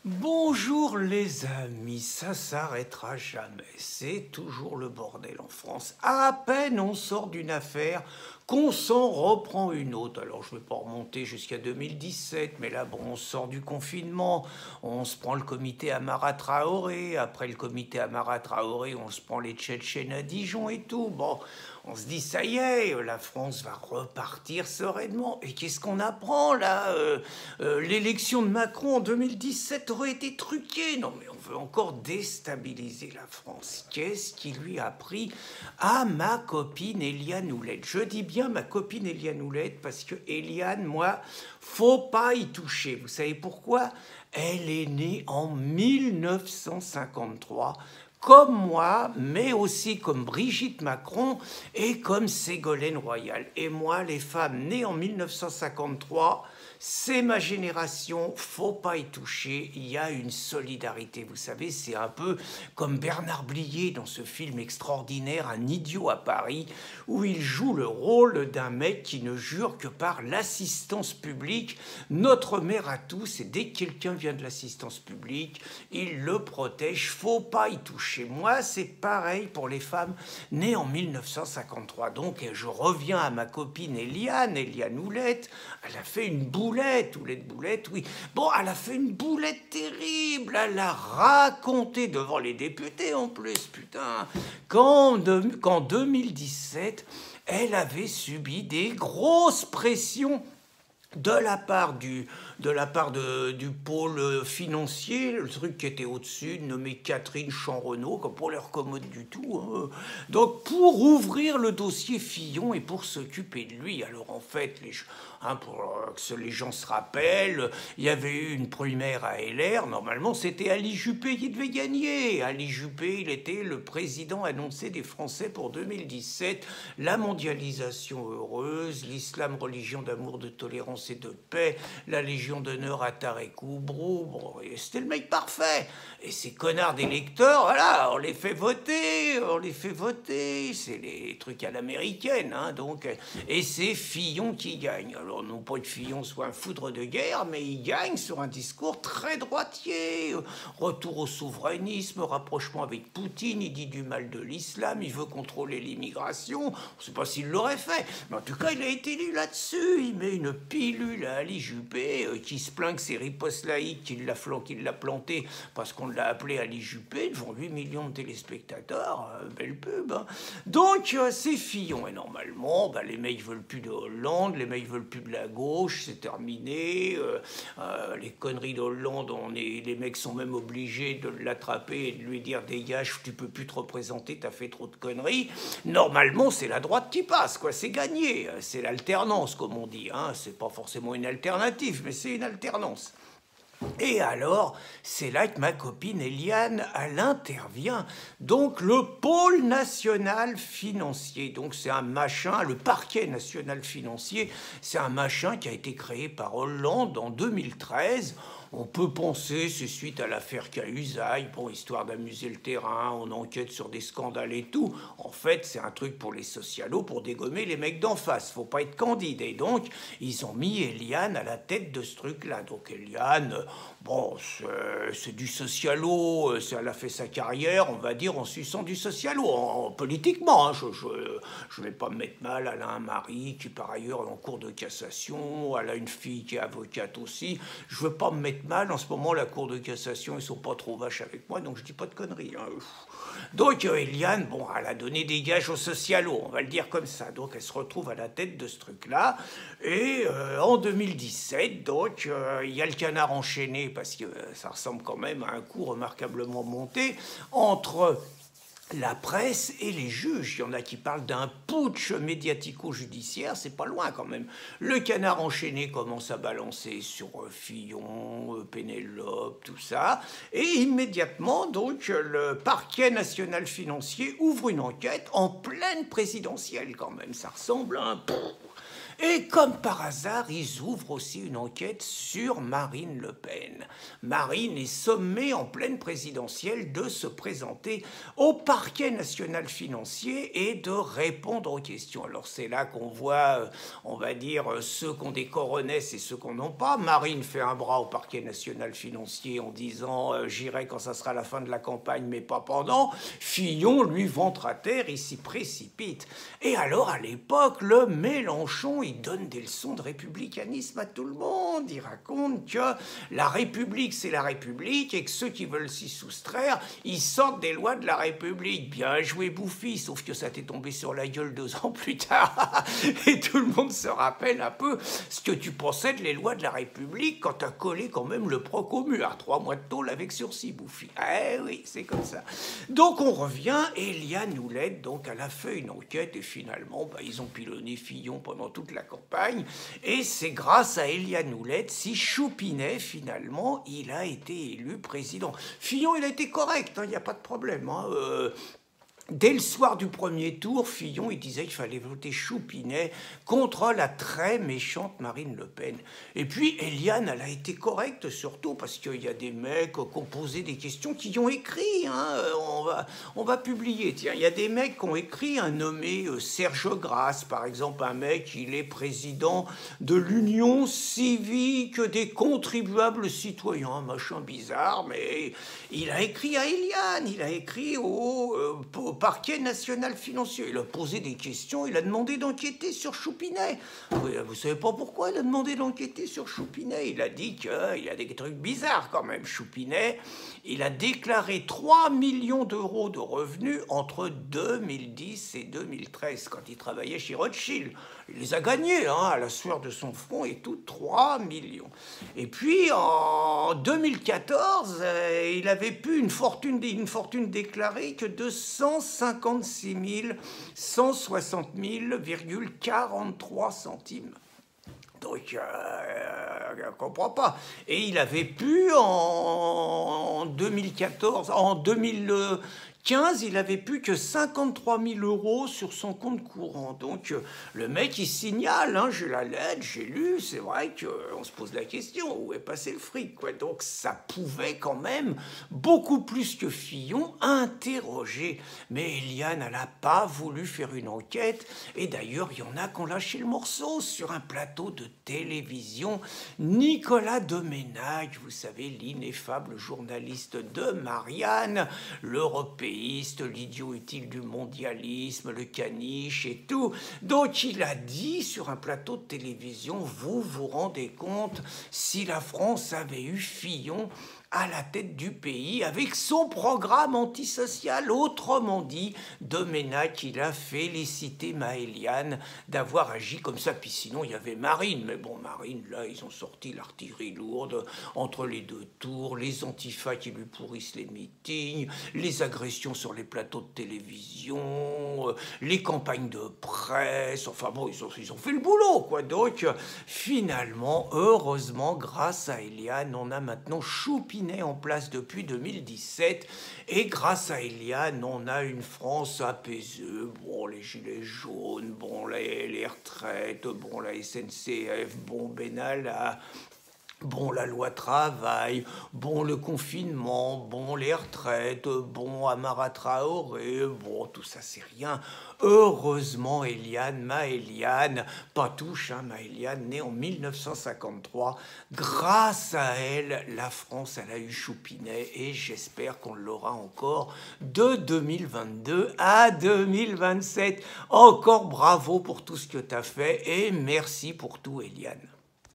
Bonjour les amis, ça s'arrêtera jamais, c'est toujours le bordel en France. À peine on sort d'une affaire qu'on s'en reprend une autre. Alors je ne vais pas remonter jusqu'à 2017, mais là bon, on sort du confinement, on se prend le comité Amara Traoré, après le comité Amara Traoré, on se prend les Tchétchènes à Dijon et tout. Bon, on se dit ça y est, la France va repartir sereinement. Et qu'est-ce qu'on apprend là l'élection de Macron en 2017 aurait été truquée. Non mais on veut encore déstabiliser la France. Qu'est-ce qui lui a pris à ma copine Eliane Houlette? Je dis bien ma copine Eliane Houlette parce que Eliane, moi, faut pas y toucher. Vous savez pourquoi? Elle est née en 1953 comme moi, mais aussi comme Brigitte Macron et comme Ségolène Royal. Et moi, les femmes nées en 1953, c'est ma génération, faut pas y toucher, il y a une solidarité. Vous savez, c'est un peu comme Bernard Blier dans ce film extraordinaire, Un idiot à Paris, où il joue le rôle d'un mec qui ne jure que par l'assistance publique. Notre mère à tous, et dès que quelqu'un vient de l'assistance publique, il le protège, faut pas y toucher. Moi, c'est pareil pour les femmes nées en 1953. Donc, je reviens à ma copine Eliane Houlette, elle a fait une boulette, oui. Bon, elle a fait une boulette terrible, elle a raconté devant les députés en plus, putain, qu'en 2017, elle avait subi des grosses pressions de la part du pôle financier, le truc qui était au-dessus, nommé Catherine Champ-Renaud, comme pour l'air commode du tout. Hein. Donc, pour ouvrir le dossier Fillon et pour s'occuper de lui. Alors, en fait, pour que les gens se rappellent, il y avait eu une primaire à LR. Normalement, c'était Ali Juppé qui devait gagner. Ali Juppé, il était le président annoncé des Français pour 2017. La mondialisation heureuse, l'islam, religion d'amour, de tolérance et de paix, la Légion d'honneur à Tarek Oubrou, bon, c'était le mec parfait. Et ces connards d'électeurs, voilà, on les fait voter, c'est les trucs à l'américaine, hein, donc, et c'est Fillon qui gagne. Alors, non pas que Fillon soit un foudre de guerre, mais il gagne sur un discours très droitier, retour au souverainisme, rapprochement avec Poutine, il dit du mal de l'islam, il veut contrôler l'immigration, on ne sait pas s'il l'aurait fait, mais en tout cas, il a été élu là-dessus, il met une pilule à Ali Juppé, qui se plaint que c'est Riposte Laïque qui l'a planté parce qu'on l'a appelé Ali Juppé devant 8 millions de téléspectateurs, belle pub. Hein. Donc, c'est Fillon. Et normalement, les mecs veulent plus de Hollande, les mecs veulent plus de la gauche, c'est terminé. Les conneries d'Hollande, les mecs sont même obligés de l'attraper et de lui dire dégage, tu peux plus te représenter, t'as fait trop de conneries. Normalement, c'est la droite qui passe, quoi. C'est gagné. C'est l'alternance, comme on dit. Hein. C'est pas forcément une alternative, mais c'est une alternance. Et alors, c'est là que ma copine Eliane, elle intervient. Donc, le pôle national financier, donc c'est un machin, le parquet national financier, c'est un machin qui a été créé par Hollande en 2013. On peut penser, c'est suite à l'affaire Cahuzac, bon, histoire d'amuser le terrain, on enquête sur des scandales et tout. En fait, c'est un truc pour les socialos, pour dégommer les mecs d'en face. Faut pas être candide. Et donc, ils ont mis Eliane à la tête de ce truc-là. Donc, Eliane, bon, c'est du socialo, elle a fait sa carrière, on va dire, en suçant du socialo, politiquement. Hein. Je vais pas me mettre mal, elle a un mari qui, par ailleurs, est en cours de cassation, elle a une fille qui est avocate aussi. Je veux pas me mettre mal, en ce moment, la Cour de cassation, ils sont pas trop vaches avec moi, donc je dis pas de conneries. Hein. Donc, Eliane, bon, elle a donné des gages aux socialos, on va le dire comme ça. Donc, elle se retrouve à la tête de ce truc-là. Et en 2017, donc, il y a le canard enchaîné, parce que ça ressemble quand même à un coup remarquablement monté, entre la presse et les juges. Il y en a qui parlent d'un putsch médiatico-judiciaire, c'est pas loin quand même. Le canard enchaîné commence à balancer sur Fillon, Pénélope, tout ça, et immédiatement, donc, le parquet national financier ouvre une enquête en pleine présidentielle quand même. Ça ressemble à un... Et comme par hasard, ils ouvrent aussi une enquête sur Marine Le Pen. Marine est sommée en pleine présidentielle de se présenter au parquet national financier et de répondre aux questions. Alors c'est là qu'on voit, on va dire, ceux qui ont des coronesses et ceux qui n'en ont pas. Marine fait un bras au parquet national financier en disant j'irai quand ça sera la fin de la campagne, mais pas pendant. Fillon, lui, ventre à terre, il s'y précipite. Et alors, à l'époque, le Mélenchon, il donne des leçons de républicanisme à tout le monde. Il raconte que la République, c'est la République, et que ceux qui veulent s'y soustraire, ils sortent des lois de la République. Bien joué, Bouffi, sauf que ça t'est tombé sur la gueule 2 ans plus tard. Et tout le monde se rappelle un peu ce que tu pensais de les lois de la République quand t'as collé quand même le proc au mur. 3 mois de tôle avec sursis, Bouffi. Eh oui, c'est comme ça. Donc on revient, et Éliane Houlette, donc, elle a fait une enquête, et finalement, ils ont pilonné Fillon pendant toute la campagne, et c'est grâce à Éliane Houlette si Choupinet, finalement, il a été élu président. Fillon, il a été correct, il n'y a pas de problème. Dès le soir du premier tour, Fillon, il disait qu'il fallait voter Choupinet contre la très méchante Marine Le Pen. Et puis, Éliane, elle a été correcte, surtout parce qu'il y a des mecs qui ont posé des questions, qui ont écrit. On va publier. Tiens, il y a des mecs qui ont écrit, un nommé Serge Grasse, par exemple, un mec, il est président de l'Union civique des contribuables citoyens, un machin bizarre, mais il a écrit à Éliane, il a écrit au parquet national financier. Il a posé des questions, il a demandé d'enquêter sur Choupinet. Vous savez pas pourquoi il a demandé d'enquêter sur Choupinet? Il a dit qu'il y a des trucs bizarres quand même. Choupinet, il a déclaré 3 millions d'euros de revenus entre 2010 et 2013, quand il travaillait chez Rothschild. Il les a gagnés, à la sueur de son front et tout, 3 millions. Et puis, en 2014, il avait pu une fortune déclarée que de 156 160 000,43 centimes. Donc, je ne comprends pas. Et il avait pu, en 2014, en 2015, il avait plus que 53 000 euros sur son compte courant. Donc, le mec, il signale, j'ai la lettre, j'ai lu, c'est vrai qu'on se pose la question, où est passé le fric, quoi. Donc, ça pouvait quand même, beaucoup plus que Fillon, interroger. Mais Éliane, elle n'a pas voulu faire une enquête, et d'ailleurs, il y en a qui ont lâché le morceau sur un plateau de télévision. Nicolas Domenach, vous savez, l'ineffable journaliste de Marianne, l'européiste, l'idiot utile du mondialisme, le caniche et tout. Donc il a dit sur un plateau de télévision, vous vous rendez compte, si la France avait eu Fillon à la tête du pays avec son programme antisocial. Autrement dit, Domenach, il a félicité Maëliane d'avoir agi comme ça. Puis sinon, il y avait Marine. Mais bon, Marine, là, ils ont sorti l'artillerie lourde entre les deux tours, les antifas qui lui pourrissent les meetings, les agressions sur les plateaux de télévision, les campagnes de presse. Enfin bon, ils ont fait le boulot, quoi. Donc, finalement, heureusement, grâce à Éliane, on a maintenant Choupinet en place depuis 2017, et grâce à Éliane, on a une France apaisée. Bon, les gilets jaunes, bon, les retraites, bon, la SNCF, bon, Benalla, bon, la loi travail, bon, le confinement, bon, les retraites, bon, Amara Traoré, bon, tout ça, c'est rien. Heureusement, Maëliane, pas touche, Maëliane, née en 1953. Grâce à elle, la France, elle a eu Choupinet, et j'espère qu'on l'aura encore de 2022 à 2027. Encore bravo pour tout ce que tu as fait, et merci pour tout, Éliane.